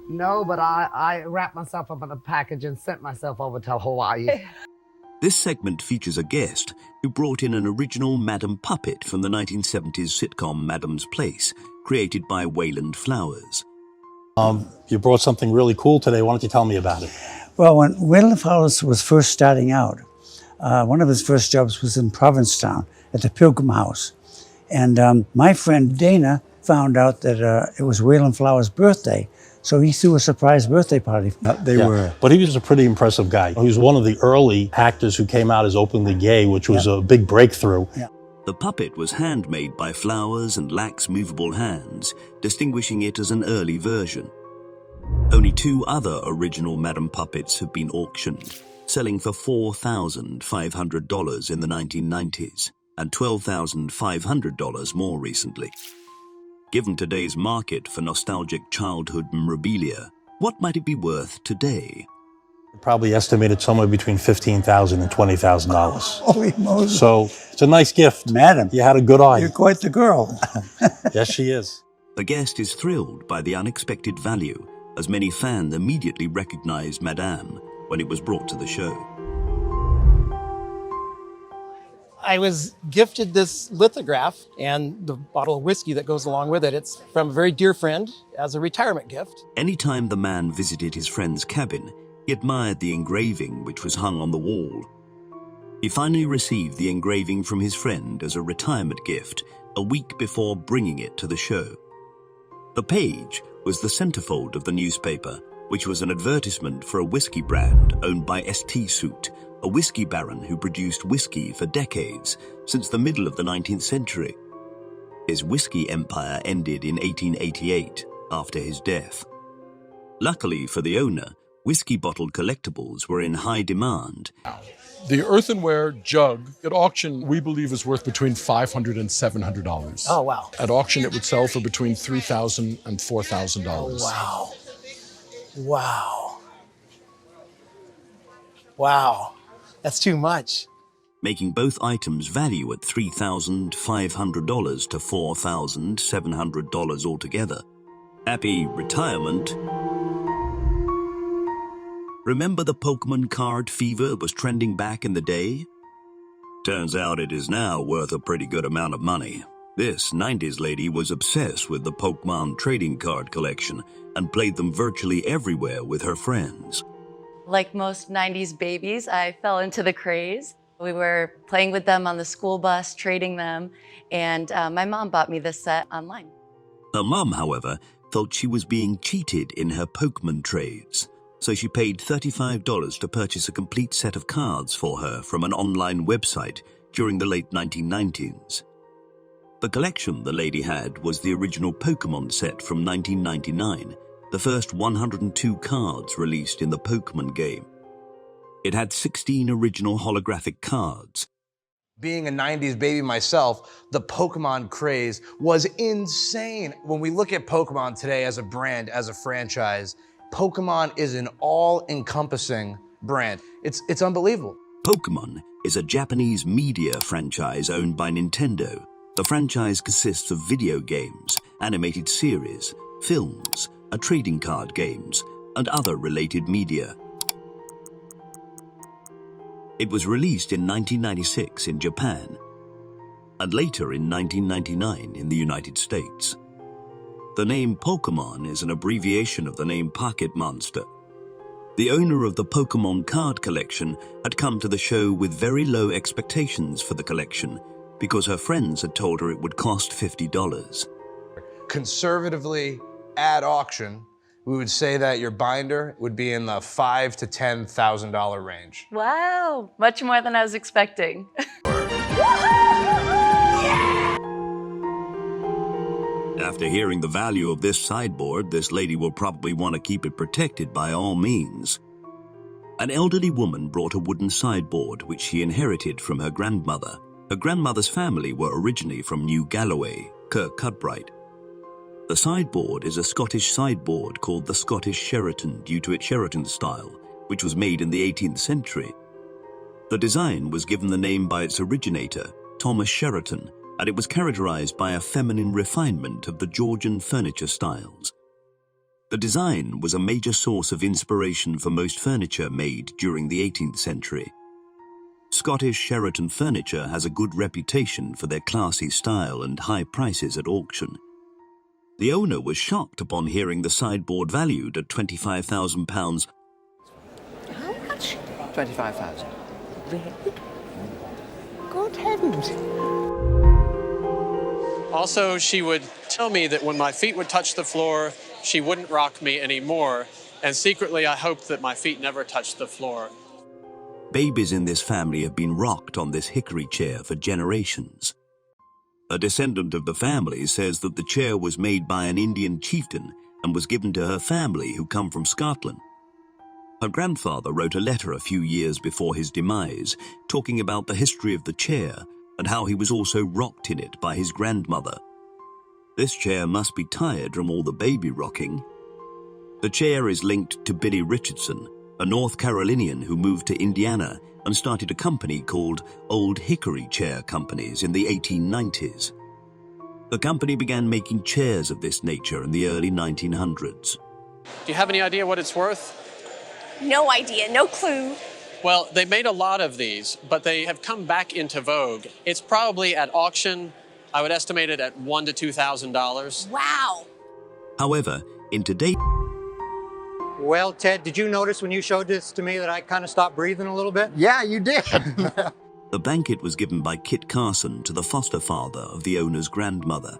No, but I wrapped myself up in a package and sent myself over to Hawaii. This segment features a guest who brought in an original Madam Puppet from the 1970s sitcom Madam's Place, created by Wayland Flowers. You brought something really cool today. Why don't you tell me about it? Well, when Wayland Flowers was first starting out, one of his first jobs was in Provincetown at the Pilgrim House. And my friend Dana found out that it was Wayland Flowers' birthday, so he threw a surprise birthday party. But he was a pretty impressive guy. He was one of the early actors who came out as openly gay, which was a big breakthrough. Yeah. The puppet was handmade by Flowers and lacks movable hands, distinguishing it as an early version. Only 2 other original Madam Puppets have been auctioned, selling for $4,500 in the 1990s and $12,500 more recently. Given today's market for nostalgic childhood memorabilia, what might it be worth today? Probably estimated somewhere between $15,000 and $20,000. Holy Moses. So it's a nice gift. Madam, You had a good eye. you're quite the girl. Yes, she is. The guest is thrilled by the unexpected value, as many fans immediately recognized Madame when it was brought to the show. I was gifted this lithograph and the bottle of whiskey that goes along with it. It's from a very dear friend as a retirement gift. Anytime the man visited his friend's cabin, he admired the engraving which was hung on the wall. He finally received the engraving from his friend as a retirement gift a week before bringing it to the show. The page was the centerfold of the newspaper, which was an advertisement for a whiskey brand owned by St. Suit, a whiskey baron who produced whiskey for decades, since the middle of the 19th century. His whiskey empire ended in 1888, after his death. Luckily for the owner, whiskey-bottled collectibles were in high demand. The earthenware jug at auction, we believe, is worth between $500 and $700. Oh, wow. At auction, it would sell for between $3,000 and $4,000. Wow. Wow. Wow. That's too much. Making both items value at $3,500 to $4,700 altogether. Happy retirement. Remember the Pokémon card fever was trending back in the day? Turns out it is now worth a pretty good amount of money. This 90s lady was obsessed with the Pokémon trading card collection and played them virtually everywhere with her friends. Like most 90s babies, I fell into the craze. We were playing with them on the school bus, trading them, and my mom bought me this set online. Her mum, however, felt she was being cheated in her Pokémon trades, so she paid $35 to purchase a complete set of cards for her from an online website during the late 1990s. The collection the lady had was the original Pokémon set from 1999, the first 102 cards released in the Pokémon game. It had 16 original holographic cards. Being a 90s baby myself, the Pokémon craze was insane. When we look at Pokémon today as a brand, as a franchise, Pokémon is an all-encompassing brand. It's unbelievable. Pokémon is a Japanese media franchise owned by Nintendo. The franchise consists of video games, animated series, films, trading card games, and other related media. It was released in 1996 in Japan, and later in 1999 in the United States. The name Pokémon is an abbreviation of the name Pocket Monster. The owner of the Pokémon card collection had come to the show with very low expectations for the collection because her friends had told her it would cost $50. Conservatively, at auction, we would say that your binder would be in the $5,000 to $10,000 range. Wow, much more than I was expecting. After hearing the value of this sideboard, this lady will probably want to keep it protected by all means. An elderly woman brought a wooden sideboard which she inherited from her grandmother. Her grandmother's family were originally from New Galloway, Kirkcudbright. The sideboard is a Scottish sideboard called the Scottish Sheraton due to its Sheraton style, which was made in the 18th century. The design was given the name by its originator, Thomas Sheraton, and it was characterized by a feminine refinement of the Georgian furniture styles. The design was a major source of inspiration for most furniture made during the 18th century. Scottish Sheraton furniture has a good reputation for their classy style and high prices at auction. The owner was shocked upon hearing the sideboard valued at £25,000. How much? 25,000. Really? Good heavens. Also, she would tell me that when my feet would touch the floor, she wouldn't rock me anymore. And secretly, I hoped that my feet never touched the floor. Babies in this family have been rocked on this hickory chair for generations. A descendant of the family says that the chair was made by an Indian chieftain and was given to her family who come from Scotland. Her grandfather wrote a letter a few years before his demise, talking about the history of the chair and how he was also rocked in it by his grandmother. This chair must be tired from all the baby rocking. The chair is linked to Billy Richardson, a North Carolinian who moved to Indiana and started a company called Old Hickory Chair Companies in the 1890s. The company began making chairs of this nature in the early 1900s. Do you have any idea what it's worth? No idea, no clue. Well, they made a lot of these, but they have come back into vogue. It's probably at auction, I would estimate it at $1,000 to $2,000. Wow. However, in today's Well, Ted, did you notice when you showed this to me that I kind of stopped breathing a little bit? Yeah, you did. the blanket was given by Kit Carson to the foster father of the owner's grandmother.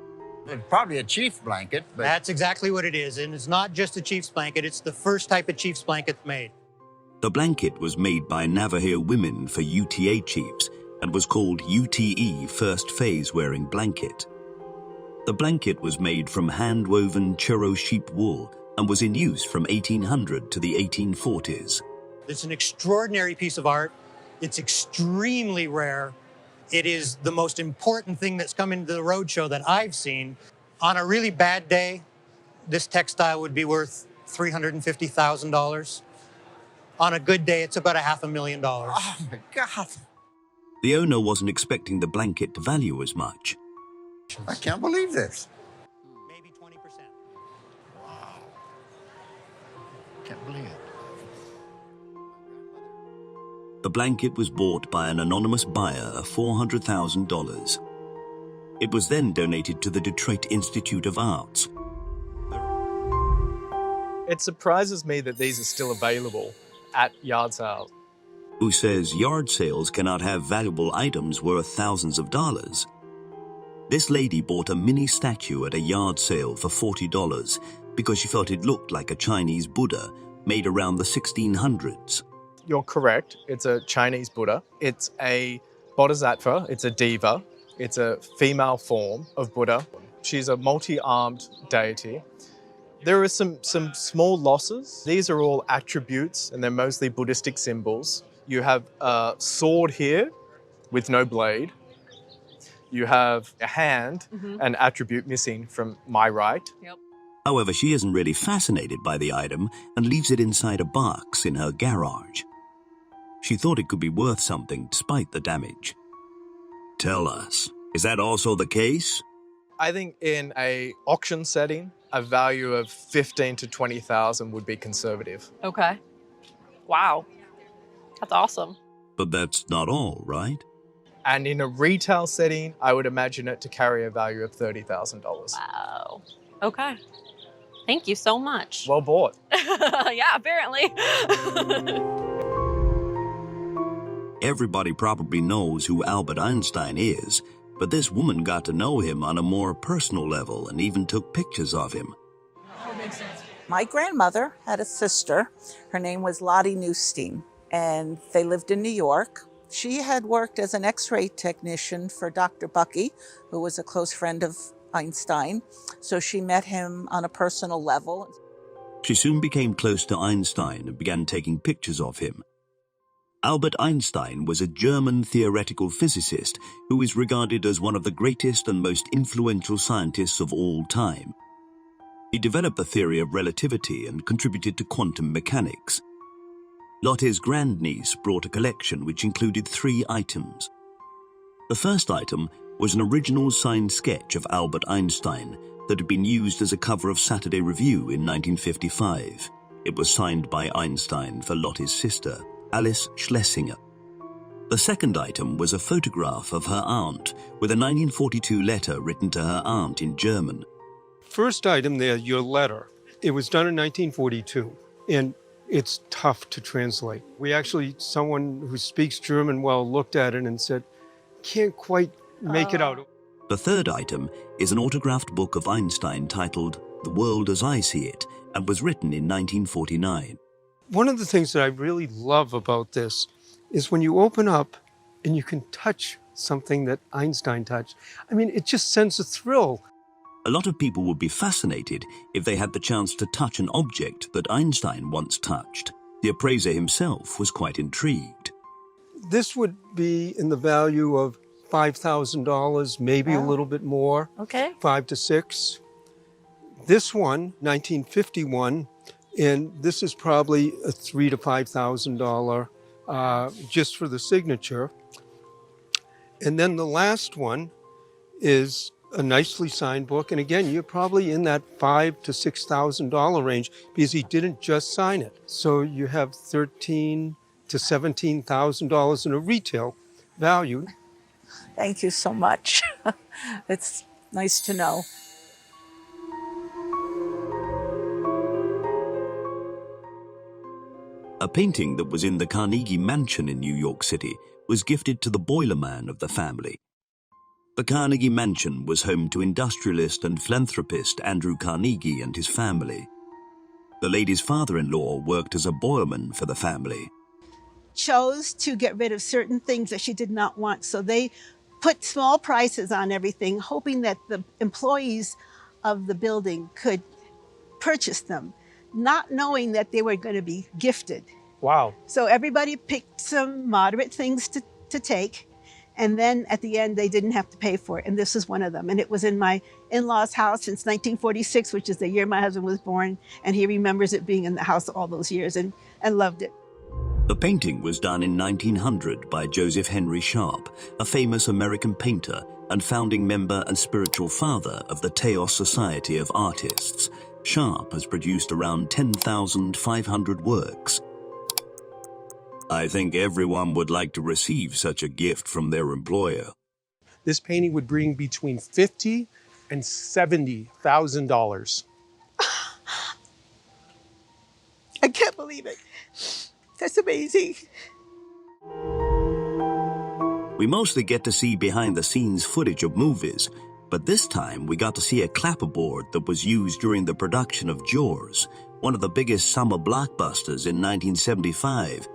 It's probably a chief blanket, but... That's exactly what it is. And it's not just a chief's blanket. It's the first type of chief's blanket made. The blanket was made by Navajo women for UTA chiefs and was called UTE First Phase Wearing Blanket. The blanket was made from hand-woven churro sheep wool and was in use from 1800 to the 1840s. It's an extraordinary piece of art. It's extremely rare. It is the most important thing that's come into the Roadshow that I've seen. On a really bad day, this textile would be worth $350,000. On a good day, it's about $500,000. Oh, my God. The owner wasn't expecting the blanket to value as much. I can't believe this. Maybe 20%. Wow. Can't believe it. The blanket was bought by an anonymous buyer of $400,000. It was then donated to the Detroit Institute of Arts. It surprises me that these are still available at yard sales. Who says yard sales cannot have valuable items worth thousands of dollars. This lady bought a mini statue at a yard sale for $40 because she felt it looked like a Chinese Buddha made around the 1600s. You're correct. It's a Chinese Buddha. It's a bodhisattva. It's a diva. It's a female form of Buddha. She's a multi-armed deity. There are some small losses. These are all attributes, and they're mostly Buddhistic symbols. You have a sword here with no blade. You have a hand, an attribute missing from my right. Yep. However, she isn't really fascinated by the item and leaves it inside a box in her garage. She thought it could be worth something despite the damage. Tell us, is that also the case? I think in an auction setting, a value of $15,000 to $20,000 would be conservative. Okay. Wow. That's awesome. But that's not all, right? And in a retail setting, I would imagine it to carry a value of $30,000. Wow. Okay. Thank you so much. Well bought. Yeah, apparently. Everybody probably knows who Albert Einstein is, but this woman got to know him on a more personal level and even took pictures of him. My grandmother had a sister. Her name was Lottie Neustein, and they lived in New York. She had worked as an X-ray technician for Dr. Bucky, who was a close friend of Einstein, so she met him on a personal level. She soon became close to Einstein and began taking pictures of him. Albert Einstein was a German theoretical physicist who is regarded as one of the greatest and most influential scientists of all time. He developed the theory of relativity and contributed to quantum mechanics. Lottie's grandniece brought a collection which included 3 items. The first item was an original signed sketch of Albert Einstein, that had been used as a cover of Saturday Review in 1955. It was signed by Einstein for Lottie's sister, Alice Schlesinger. The second item was a photograph of her aunt with a 1942 letter written to her aunt in German. First item there, your letter. It was done in 1942, and it's tough to translate. Someone who speaks German well looked at it and said, can't quite make it out. The third item is an autographed book of Einstein titled The World as I See It, and was written in 1949. One of the things that I really love about this is when you open up and you can touch something that Einstein touched. I mean, it just sends a thrill. A lot of people would be fascinated if they had the chance to touch an object that Einstein once touched. The appraiser himself was quite intrigued. This would be in the value of $5,000, maybe a little bit more. Okay. 5 to 6. This one, 1951, and this is probably a $3,000 to $5,000 just for the signature. And then the last one is a nicely signed book. And again, you're probably in that $5,000 to $6,000 range because he didn't just sign it. So you have $13,000 to $17,000 in a retail value. Thank you so much. It's nice to know. A painting that was in the Carnegie Mansion in New York City was gifted to the boilerman of the family. The Carnegie Mansion was home to industrialist and philanthropist Andrew Carnegie and his family. The lady's father-in-law worked as a boilerman for the family. Chose to get rid of certain things that she did not want, so they put small prices on everything, hoping that the employees of the building could purchase them, not knowing that they were going to be gifted. Wow. So everybody picked some moderate things to take, and then at the end they didn't have to pay for it, and this is one of them. And it was in my in-laws' house since 1946, which is the year my husband was born, and he remembers it being in the house all those years and loved it. The painting was done in 1900 by Joseph Henry Sharp, a famous American painter and founding member and spiritual father of the Teos Society of Artists. Sharp has produced around 10,500 works. I think everyone would like to receive such a gift from their employer. This painting would bring between $50,000 and $70,000. I can't believe it. That's amazing. We mostly get to see behind-the-scenes footage of movies, but this time we got to see a clapperboard that was used during the production of Jaws, one of the biggest summer blockbusters in 1975.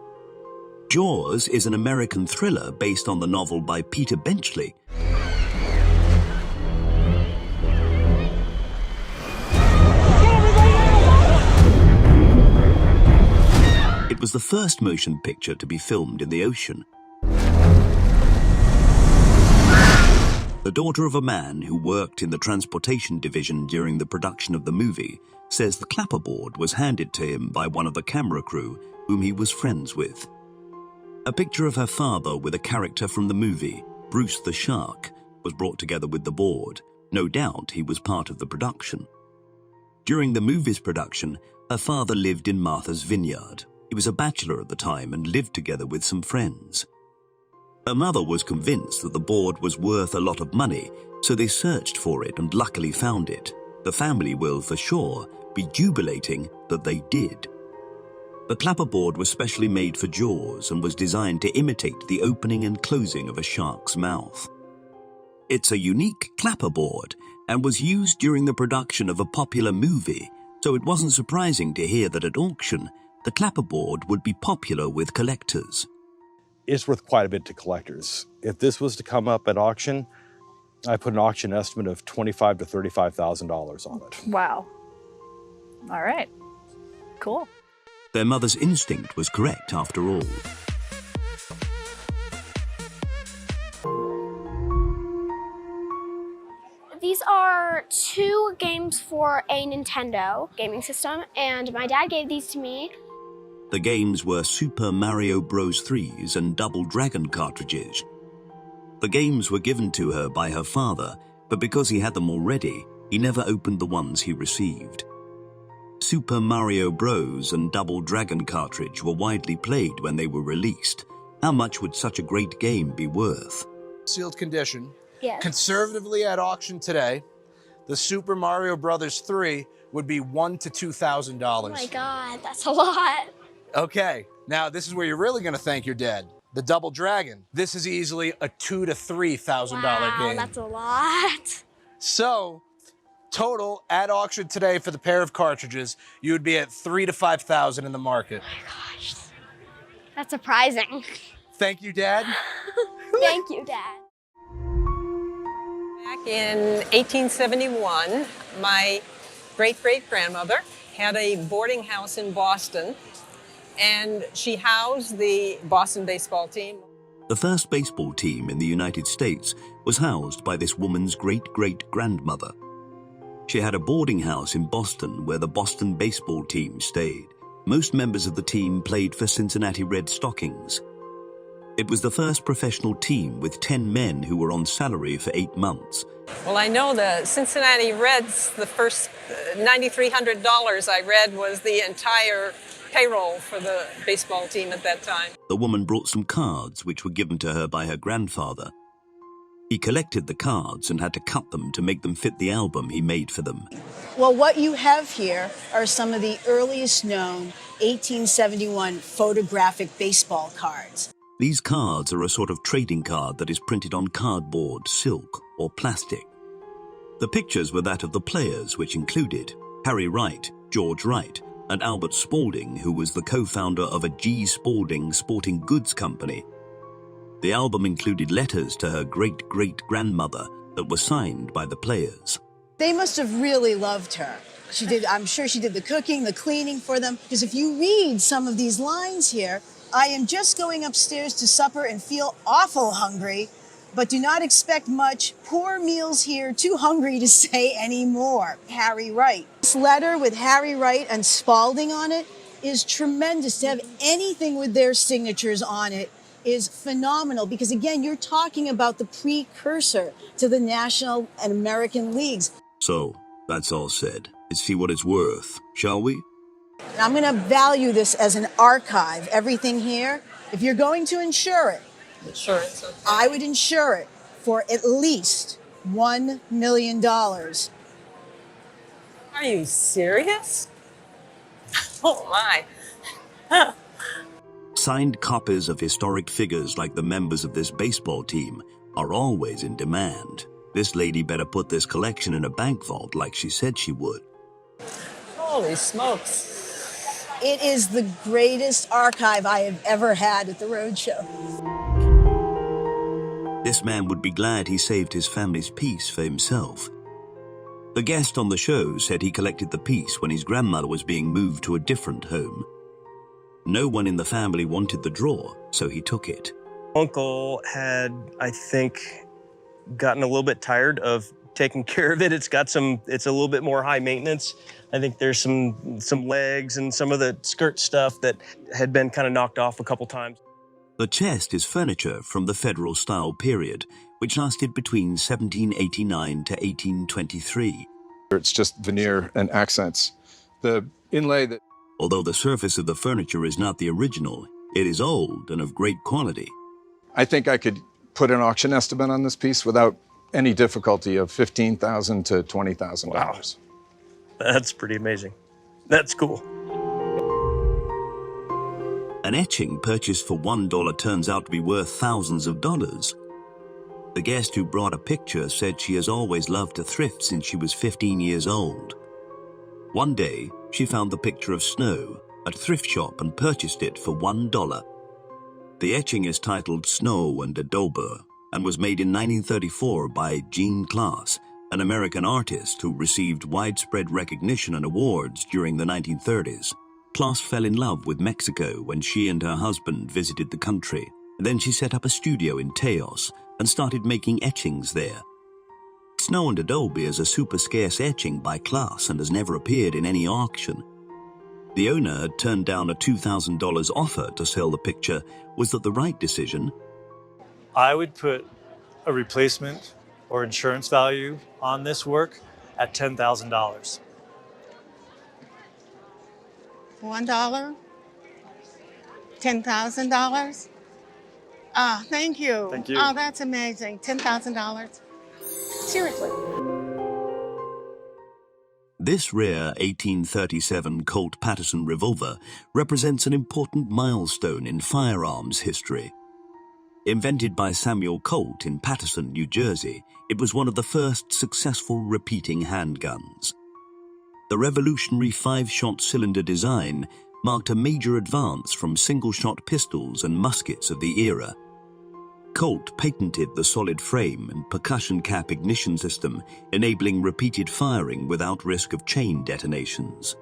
Jaws is an American thriller based on the novel by Peter Benchley. It was the first motion picture to be filmed in the ocean. The daughter of a man who worked in the transportation division during the production of the movie says the clapperboard was handed to him by one of the camera crew whom he was friends with. A picture of her father with a character from the movie, Bruce the Shark, was brought together with the board. No doubt he was part of the production. During the movie's production, her father lived in Martha's Vineyard. He was a bachelor at the time and lived together with some friends. Her mother was convinced that the board was worth a lot of money, so they searched for it and luckily found it. The family will, for sure, be jubilating that they did. The clapperboard was specially made for Jaws and was designed to imitate the opening and closing of a shark's mouth. It's a unique clapperboard and was used during the production of a popular movie, so it wasn't surprising to hear that at auction, the clapperboard would be popular with collectors. It's worth quite a bit to collectors. If this was to come up at auction, I put an auction estimate of $25,000 to $35,000 on it. Wow. All right. Cool. Their mother's instinct was correct after all. These are 2 games for a Nintendo gaming system, and my dad gave these to me. The games were Super Mario Bros. 3s and Double Dragon cartridges. The games were given to her by her father, but because he had them already, he never opened the ones he received. Super Mario Bros. And Double Dragon cartridge were widely played when they were released. How much would such a great game be worth? Sealed condition. Yes. Conservatively at auction today, the Super Mario Brothers 3 would be $1,000 to $2,000. Oh my God, that's a lot. Okay, now this is where you're really gonna thank your dad. The Double Dragon. This is easily a $2,000 to $3,000 game. That's a lot. So, total at auction today for the pair of cartridges, you would be at $3,000 to $5,000 in the market. Oh my gosh, that's surprising. Thank you, Dad. Thank you, Dad. Back in 1871, my great-great-grandmother had a boarding house in Boston, and she housed the Boston baseball team. The first baseball team in the United States was housed by this woman's great-great-grandmother. She had a boarding house in Boston where the Boston baseball team stayed. Most members of the team played for Cincinnati Red Stockings. It was the first professional team with 10 men who were on salary for 8 months. Well, I know the Cincinnati Reds, the first $9,300 I read was the entire payroll for the baseball team at that time. The woman brought some cards which were given to her by her grandfather. He collected the cards and had to cut them to make them fit the album he made for them. Well, what you have here are some of the earliest known 1871 photographic baseball cards. These cards are a sort of trading card that is printed on cardboard, silk, or plastic. The pictures were that of the players, which included Harry Wright, George Wright, and Albert Spaulding, who was the co-founder of a G. Spaulding sporting goods company. The album included letters to her great-great-grandmother that were signed by the players. They must have really loved her. I'm sure she did the cooking, the cleaning for them, because if you read some of these lines here, I am just going upstairs to supper and feel awful hungry, but do not expect much. Poor meals here, too hungry to say any more. Harry Wright. This letter with Harry Wright and Spaulding on it is tremendous. To have anything with their signatures on it is phenomenal because, again, you're talking about the precursor to the National and American Leagues. So, that's all said. Let's see what it's worth, shall we? And I'm going to value this as an archive, everything here. If you're going to insure it, Insurance, okay. I would insure it for at least $1 million. Are you serious? Oh my. Huh. Signed copies of historic figures like the members of this baseball team are always in demand. This lady better put this collection in a bank vault like she said she would. Holy smokes. It is the greatest archive I have ever had at the Roadshow. This man would be glad he saved his family's piece for himself. The guest on the show said he collected the piece when his grandmother was being moved to a different home. No one in the family wanted the drawer, so he took it. Uncle had, I think, gotten a little bit tired of taking care of it. It's a little bit more high maintenance. I think there's some legs and some of the skirt stuff that had been kind of knocked off a couple times. The chest is furniture from the Federal style period, which lasted between 1789 to 1823. It's just veneer and accents. The inlay that... Although the surface of the furniture is not the original, it is old and of great quality. I think I could put an auction estimate on this piece without any difficulty of $15,000 to $20,000. Wow. That's pretty amazing. That's cool. An etching purchased for $1 turns out to be worth thousands of dollars. The guest who brought a picture said she has always loved to thrift since she was 15 years old. One day, she found the picture of snow at a thrift shop and purchased it for $1. The etching is titled Snow and Adobe and was made in 1934 by Jean Class, an American artist who received widespread recognition and awards during the 1930s. Class fell in love with Mexico when she and her husband visited the country. Then she set up a studio in Teos and started making etchings there. Snow and Adobe is a super scarce etching by Class and has never appeared in any auction. The owner had turned down a $2,000 offer to sell the picture. Was that the right decision? I would put a replacement or insurance value on this work at $10,000. $1, $10,000. Ah, thank you. Thank you. Oh, that's amazing. $10,000. Seriously. This rare 1837 Colt Patterson revolver represents an important milestone in firearms history. Invented by Samuel Colt in Patterson, New Jersey, it was one of the first successful repeating handguns. The revolutionary 5-shot cylinder design marked a major advance from single-shot pistols and muskets of the era. Colt patented the solid frame and percussion cap ignition system, enabling repeated firing without risk of chain detonations.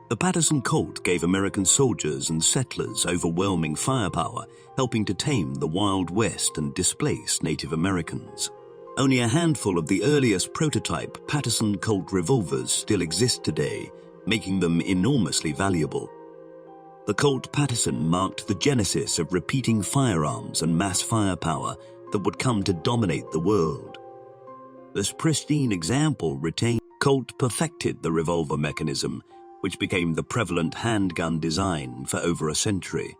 The Patterson Colt gave American soldiers and settlers overwhelming firepower, helping to tame the Wild West and displace Native Americans. Only a handful of the earliest prototype Patterson Colt revolvers still exist today, making them enormously valuable. The Colt Patterson marked the genesis of repeating firearms and mass firepower that would come to dominate the world. This pristine example retained. Colt perfected the revolver mechanism, which became the prevalent handgun design for over a century.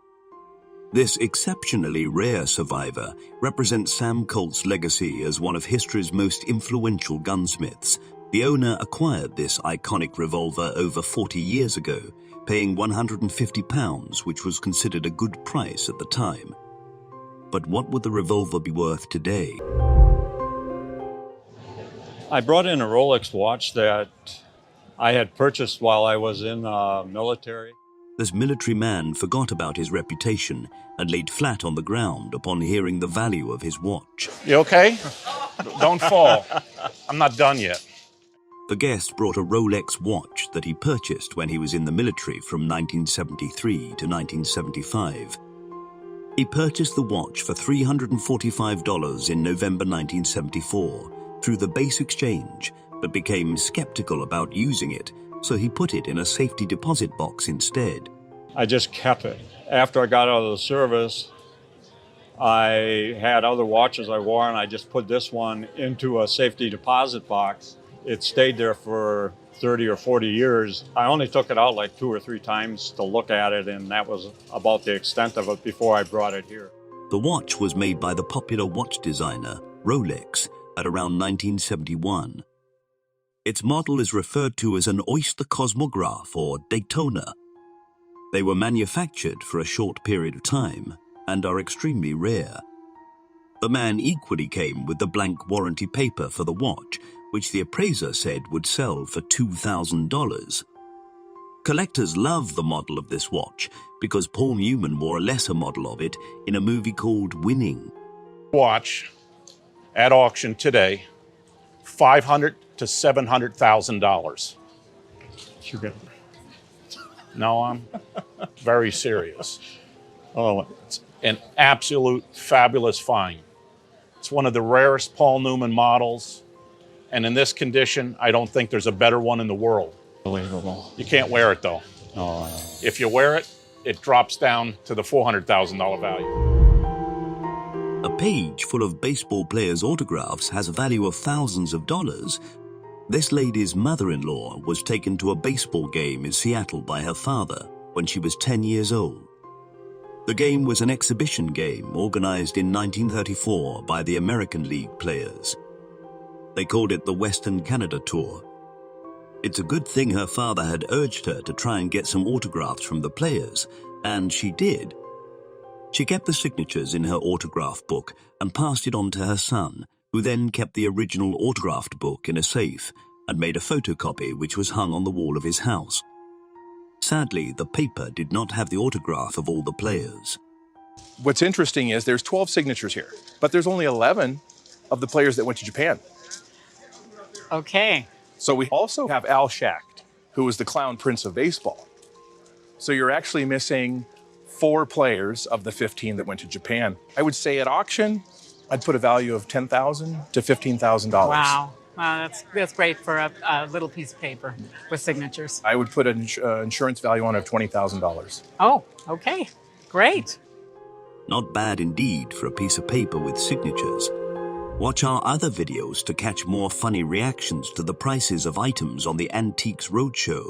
This exceptionally rare survivor represents Sam Colt's legacy as one of history's most influential gunsmiths. The owner acquired this iconic revolver over 40 years ago, paying £150, which was considered a good price at the time. But what would the revolver be worth today? I brought in a Rolex watch that I had purchased while I was in the military. This military man forgot about his reputation and laid flat on the ground upon hearing the value of his watch. You okay? Don't fall. I'm not done yet. The guest brought a Rolex watch that he purchased when he was in the military from 1973 to 1975. He purchased the watch for $345 in November 1974 through the base exchange, but became skeptical about using it, so he put it in a safety deposit box instead. I just kept it. After I got out of the service, I had other watches I wore, and I just put this one into a safety deposit box. It stayed there for 30 or 40 years. I only took it out like 2 or 3 times to look at it, and that was about the extent of it before I brought it here. The watch was made by the popular watch designer Rolex at around 1971. Its model is referred to as an Oyster Cosmograph or Daytona. They were manufactured for a short period of time and are extremely rare. The man equally came with the blank warranty paper for the watch, which the appraiser said would sell for $2,000. Collectors love the model of this watch because Paul Newman wore a lesser model of it in a movie called Winning. Watch at auction today, $500,000 to $700,000. No, I'm very serious. Oh, it's an absolute fabulous find. It's one of the rarest Paul Newman models. And in this condition, I don't think there's a better one in the world. Unbelievable. You can't wear it though. No. If you wear it, it drops down to the $400,000 value. A page full of baseball players' autographs has a value of thousands of dollars. This lady's mother-in-law was taken to a baseball game in Seattle by her father when she was 10 years old. The game was an exhibition game organized in 1934 by the American League players. They called it the Western Canada Tour. It's a good thing her father had urged her to try and get some autographs from the players, and she did. She kept the signatures in her autograph book and passed it on to her son, who then kept the original autographed book in a safe and made a photocopy which was hung on the wall of his house. Sadly, the paper did not have the autograph of all the players. What's interesting is there's 12 signatures here, but there's only 11 of the players that went to Japan. Okay. So we also have Al Schacht, who was the clown prince of baseball. So you're actually missing 4 players of the 15 that went to Japan. I would say at auction, I'd put a value of $10,000 to $15,000. Wow. Wow, that's great for a little piece of paper with signatures. I would put an insurance value on it of $20,000. Oh, okay. Great. Not bad indeed for a piece of paper with signatures. Watch our other videos to catch more funny reactions to the prices of items on the Antiques Roadshow.